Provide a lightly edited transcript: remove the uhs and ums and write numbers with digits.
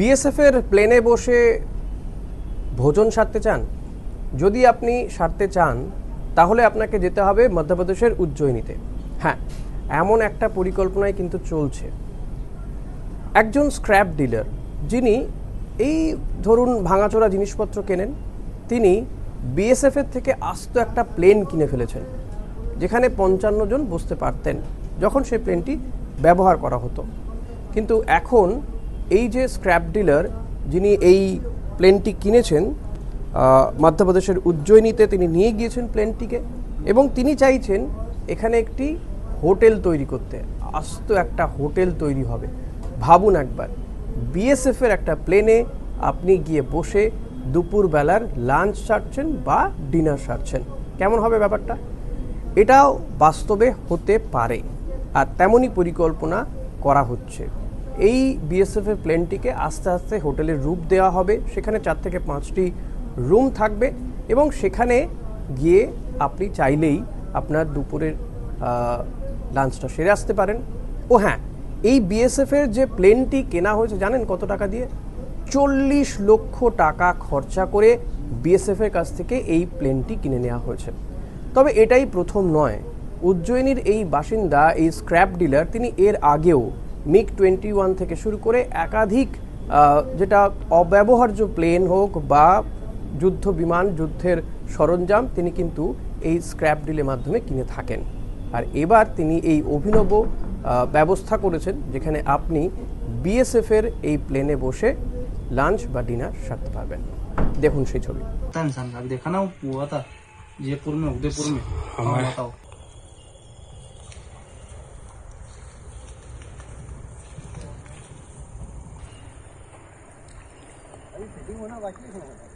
BSF এর প্লেনে বসে ভোজন সারতে চান? যদি আপনি সারতে চান তাহলে আপনাকে যেতে হবে মধ্যপ্রদেশের উজ্জয়িনীতে। হ্যাঁ, এমন একটা পরিকল্পনায় কিন্তু চলছে। একজন স্ক্র্যাপ ডিলার, যিনি এই ধরুন ভাঙাচোরা জিনিসপত্র কেনেন, তিনি বিএসএফ এর থেকে আস্ত একটা প্লেন কিনে ফেলেছেন, যেখানে 55 জন বসতে পারতেন যখন সেই প্লেনটি ব্যবহার করা হতো। কিন্তু এখন এই যে স্ক্র্যাপ ডিলার, যিনি এই প্লেনটি কিনেছেন মধ্যপ্রদেশের উজ্জয়িনীতে, তিনি নিয়ে গিয়েছেন প্লেনটিকে এবং তিনি চাইছেন এখানে একটি হোটেল তৈরি করতে। আস্ত একটা হোটেল তৈরি হবে। ভাবুন একবার, বিএসএফের একটা প্লেনে আপনি গিয়ে বসে দুপুরবেলার লাঞ্চ সারছেন বা ডিনার সারছেন, কেমন হবে ব্যাপারটা? এটাও বাস্তবে হতে পারে, আর তেমনই পরিকল্পনা করা হচ্ছে। এই বিএসএফের প্লেনটিকে আস্তে আস্তে হোটেলের রূপ দেওয়া হবে। সেখানে 4 থেকে 5টি রুম থাকবে এবং সেখানে গিয়ে আপনি চাইলেই আপনার দুপুরের লাঞ্চটা সেরে আসতে পারেন। ও হ্যাঁ, এই বিএসএফের যে প্লেনটি কেনা হয়েছে জানেন কত টাকা দিয়ে? 40 লক্ষ টাকা খরচা করে বিএসএফের কাছ থেকে এই প্লেনটি কিনে নেওয়া হয়েছে। তবে এটাই প্রথম নয়। উজ্জয়িনীর এই বাসিন্দা, এই স্ক্র্যাপ ডিলার, তিনি এর আগেও MiG-21 থেকে শুরু করে একাধিক যেটা অব্যবহার্য প্লেন হোক বা যুদ্ধ বিমান, যুদ্ধের সরঞ্জাম, তিনি কিন্তু এই স্ক্র্যাপ ডিলের মাধ্যমে কিনে থাকেন। আর এবার তিনি এই অভিনব ব্যবস্থা করেছেন যেখানে আপনি বিএসএফের এই প্লেনে বসে লাঞ্চ বা ডিনার সারতে পারবেন। দেখুন সেই ছবি। देखा ना, हुआ था जयपुर में, उदयपुर में। बताओ। होना बाकी है।